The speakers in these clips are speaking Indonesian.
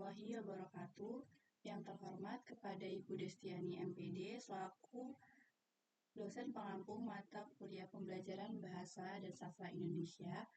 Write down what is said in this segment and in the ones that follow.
warahmatullahi wabarakatuh. Yang terhormat kepada Ibu Destiani MPD selaku dosen pengampu mata kuliah pembelajaran Bahasa dan Sastra Indonesia.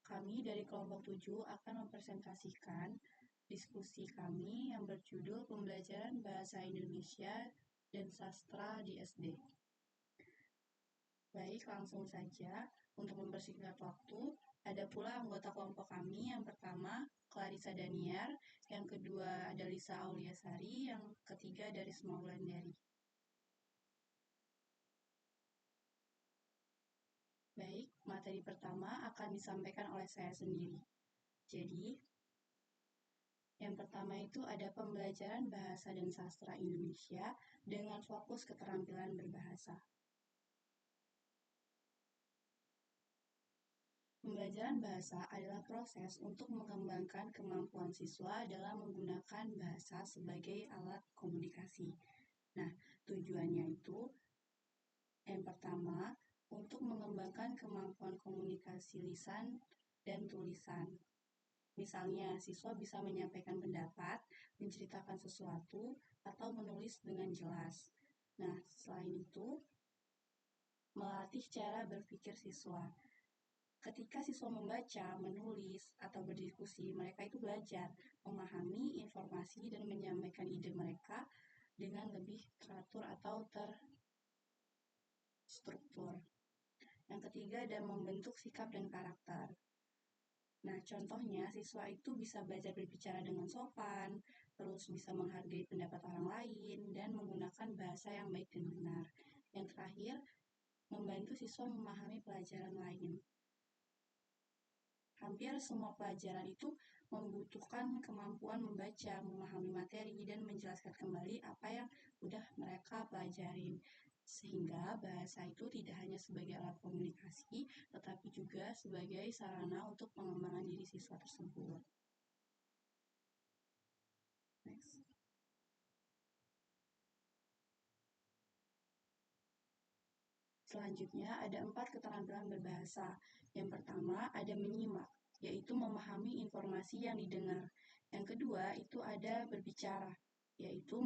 Kami dari kelompok 7 akan mempresentasikan diskusi kami yang berjudul Pembelajaran Bahasa Indonesia dan Sastra di SD. Baik, langsung saja. Untuk mempersingkat waktu, ada pula anggota kelompok kami. Yang pertama, Clarissa Daniar. Yang kedua, ada Lisa Auliasari. Yang ketiga, dari Wulandari. Baik, materi pertama akan disampaikan oleh saya sendiri. Jadi, yang pertama itu ada pembelajaran bahasa dan sastra Indonesia dengan fokus keterampilan berbahasa. Pembelajaran bahasa adalah proses untuk mengembangkan kemampuan siswa dalam menggunakan bahasa sebagai alat komunikasi. Nah, tujuannya itu yang pertama, untuk mengembangkan kemampuan komunikasi lisan dan tulisan. Misalnya, siswa bisa menyampaikan pendapat, menceritakan sesuatu, atau menulis dengan jelas. Nah, selain itu, melatih cara berpikir siswa. Ketika siswa membaca, menulis, atau berdiskusi, mereka itu belajar memahami informasi dan menyampaikan ide mereka dengan lebih teratur atau terstruktur. Yang ketiga ada membentuk sikap dan karakter. Nah, contohnya siswa itu bisa belajar berbicara dengan sopan, terus bisa menghargai pendapat orang lain, dan menggunakan bahasa yang baik dan benar. Yang terakhir, membantu siswa memahami pelajaran lain. Hampir semua pelajaran itu membutuhkan kemampuan membaca, memahami materi, dan menjelaskan kembali apa yang udah mereka pelajarin. Sehingga bahasa itu tidak hanya sebagai alat komunikasi, tetapi juga sebagai sarana untuk pengembangan diri siswa tersebut. Next. Selanjutnya ada 4 keterampilan berbahasa. Yang pertama ada menyimak, yaitu memahami informasi yang didengar. Yang kedua itu ada berbicara, yaitu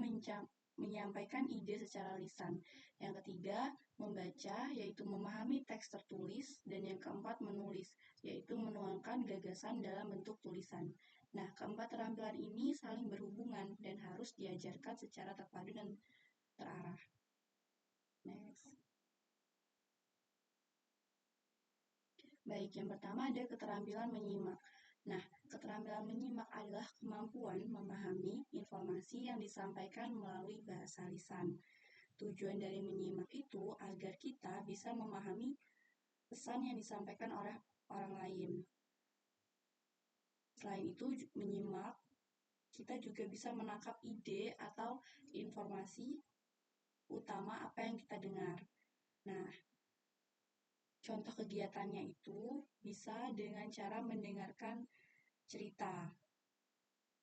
menyampaikan ide secara lisan. Yang ketiga membaca, yaitu memahami teks tertulis. Dan yang keempat menulis, yaitu menuangkan gagasan dalam bentuk tulisan. Nah, keempat keterampilan ini saling berhubungan dan harus diajarkan secara terpadu dan terarah. Next. Baik, yang pertama ada keterampilan menyimak. Nah, keterampilan menyimak adalah kemampuan memahami informasi yang disampaikan melalui bahasa lisan. Tujuan dari menyimak itu agar kita bisa memahami pesan yang disampaikan oleh orang lain. Selain itu, menyimak, kita juga bisa menangkap ide atau informasi utama apa yang kita dengar. Nah, contoh kegiatannya itu bisa dengan cara mendengarkan cerita,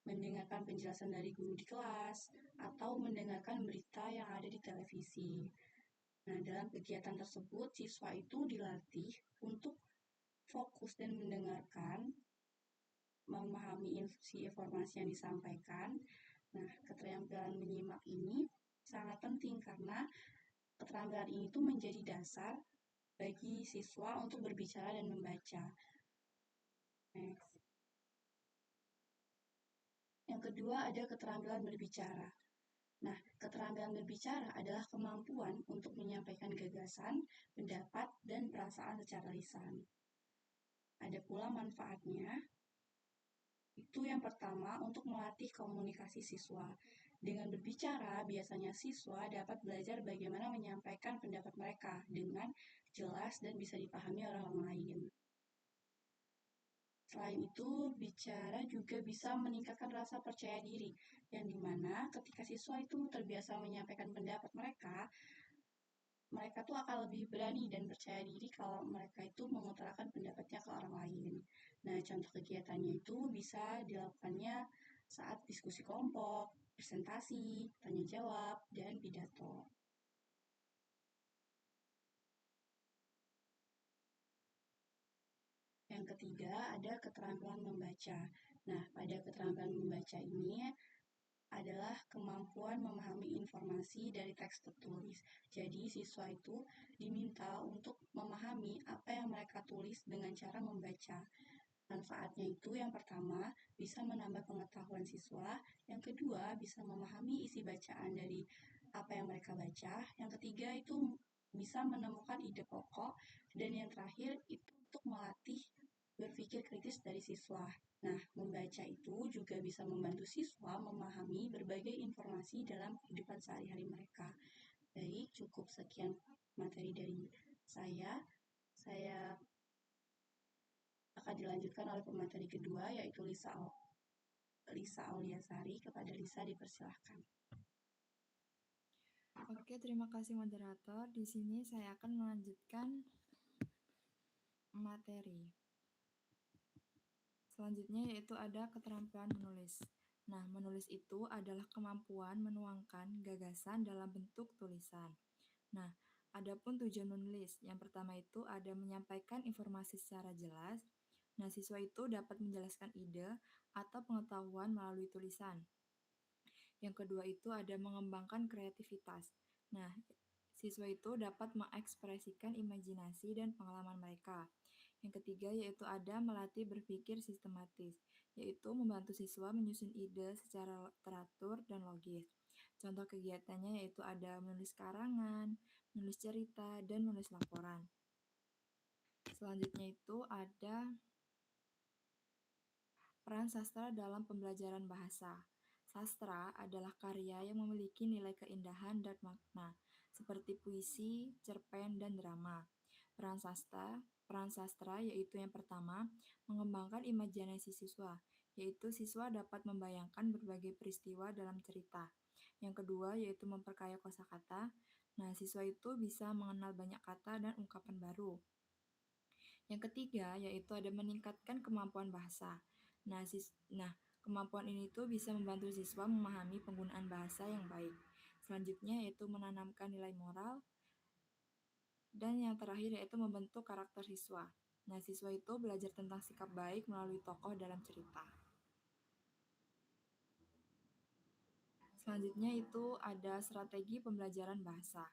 mendengarkan penjelasan dari guru di kelas, atau mendengarkan berita yang ada di televisi. Nah, dalam kegiatan tersebut, siswa itu dilatih untuk fokus dan mendengarkan, memahami informasi yang disampaikan. Nah, keterampilan menyimak ini sangat penting karena keterampilan ini tuh menjadi dasar bagi siswa untuk berbicara dan membaca. Next. Yang kedua ada keterampilan berbicara. Nah, keterampilan berbicara adalah kemampuan untuk menyampaikan gagasan, pendapat, dan perasaan secara lisan. Ada pula manfaatnya. Itu yang pertama untuk melatih komunikasi siswa. Dengan berbicara, biasanya siswa dapat belajar bagaimana menyampaikan pendapat mereka dengan jelas dan bisa dipahami oleh orang lain. Selain itu, bicara juga bisa meningkatkan rasa percaya diri, yang dimana ketika siswa itu terbiasa menyampaikan pendapat mereka tuh akan lebih berani dan percaya diri kalau mereka itu mengutarakan pendapatnya ke orang lain. Nah, contoh kegiatannya itu bisa dilakukannya saat diskusi kelompok, presentasi, tanya jawab, dan pidato. Yang ketiga ada keterampilan membaca. Nah, pada keterampilan membaca baca ini adalah kemampuan memahami informasi dari teks tertulis. Jadi, siswa itu diminta untuk memahami apa yang mereka tulis dengan cara membaca. Manfaatnya itu yang pertama bisa menambah pengetahuan siswa, yang kedua bisa memahami isi bacaan dari apa yang mereka baca, yang ketiga itu bisa menemukan ide pokok, dan yang terakhir itu untuk melatih berpikir kritis dari siswa. Nah, membaca itu juga bisa membantu siswa memahami berbagai informasi dalam kehidupan sehari-hari mereka. Baik, cukup sekian materi dari saya. Saya akan dilanjutkan oleh pemateri kedua, yaitu Lisa Auliasari. Kepada Lisa dipersilahkan. Oke, terima kasih moderator. Di sini saya akan melanjutkan materi. Selanjutnya yaitu ada keterampilan menulis. Nah, menulis itu adalah kemampuan menuangkan gagasan dalam bentuk tulisan. Nah, adapun tujuan menulis, yang pertama itu ada menyampaikan informasi secara jelas. Nah, siswa itu dapat menjelaskan ide atau pengetahuan melalui tulisan. Yang kedua itu ada mengembangkan kreativitas. Nah, siswa itu dapat mengekspresikan imajinasi dan pengalaman mereka. Yang ketiga yaitu ada melatih berpikir sistematis, yaitu membantu siswa menyusun ide secara teratur dan logis. Contoh kegiatannya yaitu ada menulis karangan, menulis cerita, dan menulis laporan. Selanjutnya itu ada peran sastra dalam pembelajaran bahasa. Sastra adalah karya yang memiliki nilai keindahan dan makna, seperti puisi, cerpen, dan drama. Peran sastra yaitu yang pertama, mengembangkan imajinasi siswa, yaitu siswa dapat membayangkan berbagai peristiwa dalam cerita. Yang kedua yaitu memperkaya kosakata. Nah, siswa itu bisa mengenal banyak kata dan ungkapan baru. Yang ketiga yaitu ada meningkatkan kemampuan bahasa. Nah, kemampuan ini tuh bisa membantu siswa memahami penggunaan bahasa yang baik. Selanjutnya yaitu menanamkan nilai moral. Dan yang terakhir yaitu membentuk karakter siswa. Nah, siswa itu belajar tentang sikap baik melalui tokoh dalam cerita. Selanjutnya itu ada strategi pembelajaran bahasa.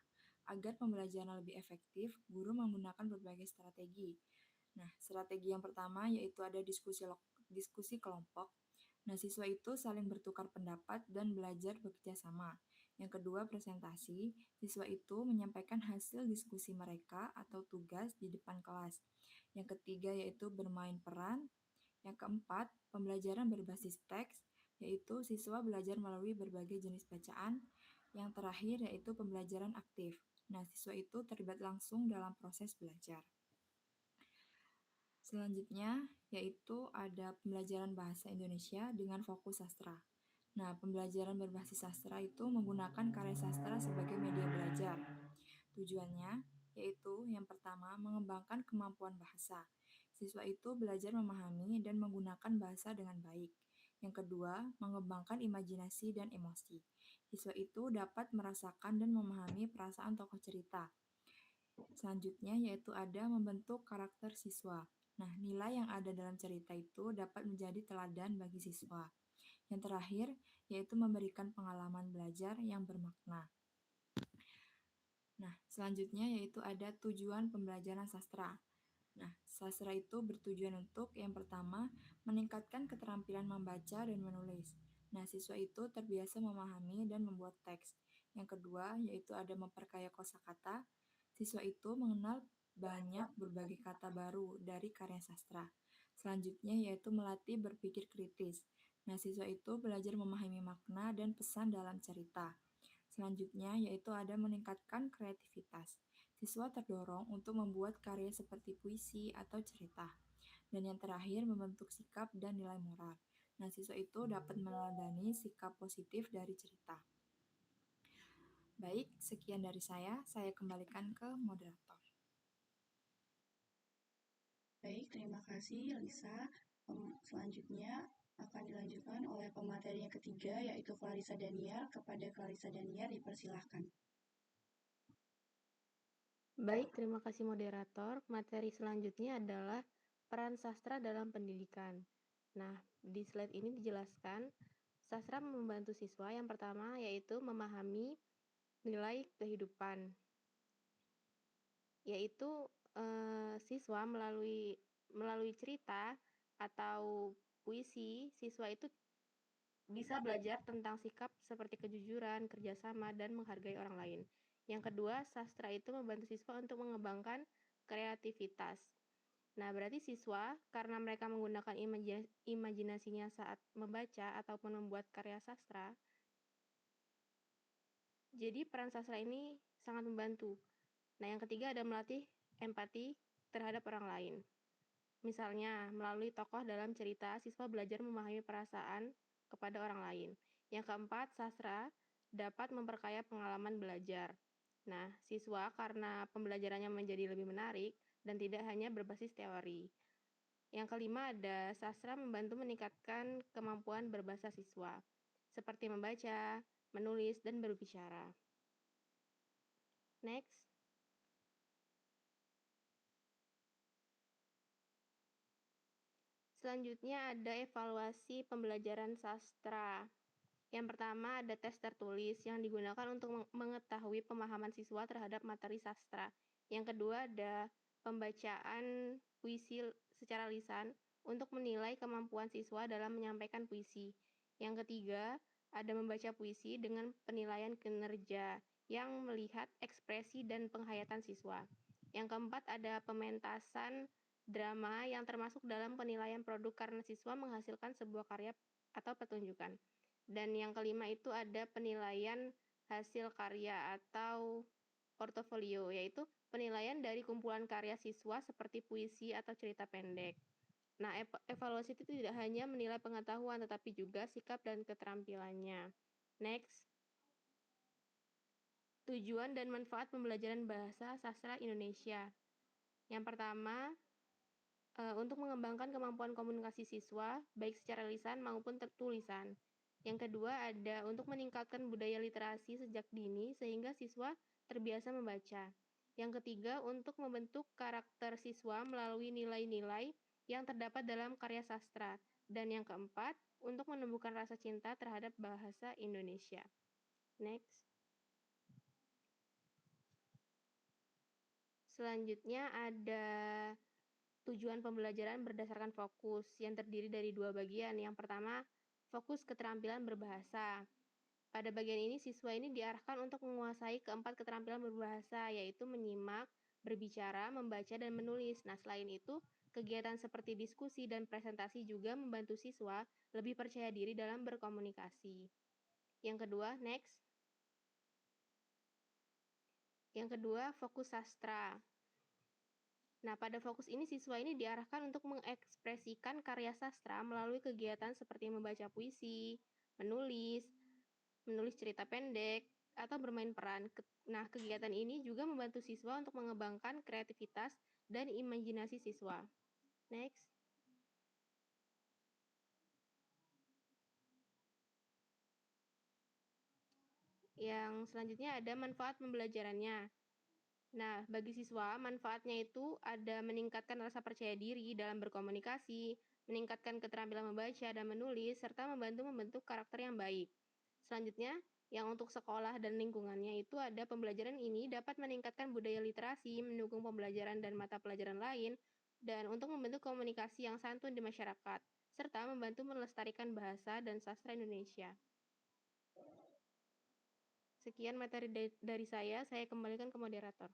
Agar pembelajaran lebih efektif, guru menggunakan berbagai strategi. Nah, strategi yang pertama yaitu ada diskusi kelompok. Nah, siswa itu saling bertukar pendapat dan belajar bekerja sama. Yang kedua, presentasi. Siswa itu menyampaikan hasil diskusi mereka atau tugas di depan kelas. Yang ketiga yaitu bermain peran. Yang keempat, pembelajaran berbasis teks, yaitu siswa belajar melalui berbagai jenis bacaan. Yang terakhir yaitu pembelajaran aktif. Nah, siswa itu terlibat langsung dalam proses belajar. Selanjutnya, yaitu ada pembelajaran bahasa Indonesia dengan fokus sastra. Nah, pembelajaran berbasis sastra itu menggunakan karya sastra sebagai media belajar. Tujuannya yaitu yang pertama, mengembangkan kemampuan bahasa. Siswa itu belajar memahami dan menggunakan bahasa dengan baik. Yang kedua, mengembangkan imajinasi dan emosi. Siswa itu dapat merasakan dan memahami perasaan tokoh cerita. Selanjutnya yaitu ada membentuk karakter siswa. Nah, nilai yang ada dalam cerita itu dapat menjadi teladan bagi siswa. Yang terakhir yaitu memberikan pengalaman belajar yang bermakna. Nah, selanjutnya yaitu ada tujuan pembelajaran sastra. Nah, sastra itu bertujuan untuk yang pertama, meningkatkan keterampilan membaca dan menulis. Nah, siswa itu terbiasa memahami dan membuat teks. Yang kedua, yaitu ada memperkaya kosakata. Siswa itu mengenal banyak berbagai kata baru dari karya sastra. Selanjutnya, yaitu melatih berpikir kritis. Nah, siswa itu belajar memahami makna dan pesan dalam cerita. Selanjutnya, yaitu ada meningkatkan kreativitas. Siswa terdorong untuk membuat karya seperti puisi atau cerita. Dan yang terakhir, membentuk sikap dan nilai moral. Nah, siswa itu dapat meneladani sikap positif dari cerita. Baik, sekian dari saya kembalikan ke moderator. Baik, terima kasih Lisa. Selanjutnya akan dilanjutkan oleh pemateri yang ketiga, yaitu Clarissa Daniar. Kepada Clarissa Daniar dipersilahkan. Baik, terima kasih moderator. Materi selanjutnya adalah peran sastra dalam pendidikan. Nah, di slide ini dijelaskan sastra membantu siswa yang pertama yaitu memahami nilai kehidupan, yaitu siswa melalui cerita atau puisi, siswa itu bisa belajar tentang sikap seperti kejujuran, kerjasama, dan menghargai orang lain. Yang kedua, sastra itu membantu siswa untuk mengembangkan kreativitas. Nah, berarti siswa karena mereka menggunakan imajinasinya saat membaca ataupun membuat karya sastra, jadi peran sastra ini sangat membantu. Nah, yang ketiga ada melatih empati terhadap orang lain. Misalnya, melalui tokoh dalam cerita, siswa belajar memahami perasaan kepada orang lain. Yang keempat, sastra dapat memperkaya pengalaman belajar. Nah, siswa karena pembelajarannya menjadi lebih menarik dan tidak hanya berbasis teori. Yang kelima ada sastra membantu meningkatkan kemampuan berbahasa siswa, seperti membaca, menulis, dan berbicara. Next. Selanjutnya ada evaluasi pembelajaran sastra. Yang pertama ada tes tertulis yang digunakan untuk mengetahui pemahaman siswa terhadap materi sastra. Yang kedua ada pembacaan puisi secara lisan untuk menilai kemampuan siswa dalam menyampaikan puisi. Yang ketiga ada membaca puisi dengan penilaian kinerja yang melihat ekspresi dan penghayatan siswa. Yang keempat ada pementasan drama yang termasuk dalam penilaian produk karena siswa menghasilkan sebuah karya atau pertunjukan. Dan yang kelima itu ada penilaian hasil karya atau portofolio, yaitu penilaian dari kumpulan karya siswa seperti puisi atau cerita pendek. Nah, evaluasi itu tidak hanya menilai pengetahuan, tetapi juga sikap dan keterampilannya. Next. Tujuan dan manfaat pembelajaran bahasa sastra Indonesia. Yang pertama, untuk mengembangkan kemampuan komunikasi siswa, baik secara lisan maupun tertulisan. Yang kedua ada untuk meningkatkan budaya literasi sejak dini sehingga siswa terbiasa membaca. Yang ketiga untuk membentuk karakter siswa melalui nilai-nilai yang terdapat dalam karya sastra. Dan yang keempat untuk menumbuhkan rasa cinta terhadap bahasa Indonesia. Next. Selanjutnya ada tujuan pembelajaran berdasarkan fokus yang terdiri dari dua bagian. Yang pertama, fokus keterampilan berbahasa. Pada bagian ini, siswa ini diarahkan untuk menguasai keempat keterampilan berbahasa, yaitu menyimak, berbicara, membaca, dan menulis. Nah, selain itu, kegiatan seperti diskusi dan presentasi juga membantu siswa lebih percaya diri dalam berkomunikasi. Yang kedua, next. Yang kedua, fokus sastra. Nah, pada fokus ini siswa ini diarahkan untuk mengekspresikan karya sastra melalui kegiatan seperti membaca puisi, menulis cerita pendek, atau bermain peran. Nah, kegiatan ini juga membantu siswa untuk mengembangkan kreativitas dan imajinasi siswa. Next. Yang selanjutnya ada manfaat pembelajarannya. Nah, bagi siswa, manfaatnya itu ada meningkatkan rasa percaya diri dalam berkomunikasi, meningkatkan keterampilan membaca dan menulis, serta membantu membentuk karakter yang baik. Selanjutnya, yang untuk sekolah dan lingkungannya itu ada pembelajaran ini dapat meningkatkan budaya literasi, mendukung pembelajaran dan mata pelajaran lain, dan untuk membentuk komunikasi yang santun di masyarakat, serta membantu melestarikan bahasa dan sastra Indonesia. Sekian materi dari saya kembalikan ke moderator.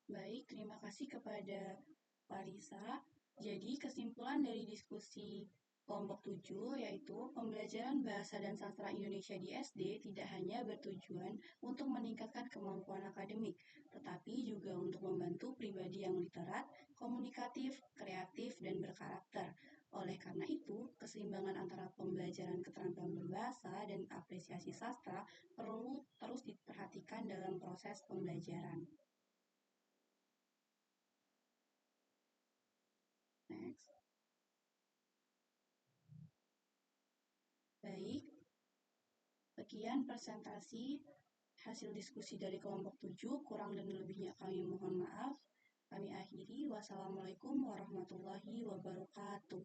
Baik, terima kasih kepada Parisa. Jadi kesimpulan dari diskusi kelompok 7 yaitu pembelajaran bahasa dan sastra Indonesia di SD tidak hanya bertujuan untuk meningkatkan kemampuan akademik, tetapi juga untuk membantu pribadi yang literat, komunikatif, kreatif, dan berkarakter. Oleh karena itu, keseimbangan antara pembelajaran keterampilan berbahasa dan apresiasi sastra perlu terus diperhatikan dalam proses pembelajaran. Next. Baik, sekian presentasi hasil diskusi dari kelompok 7, kurang dan lebihnya kami mohon maaf. Kami akhiri, wassalamualaikum warahmatullahi wabarakatuh.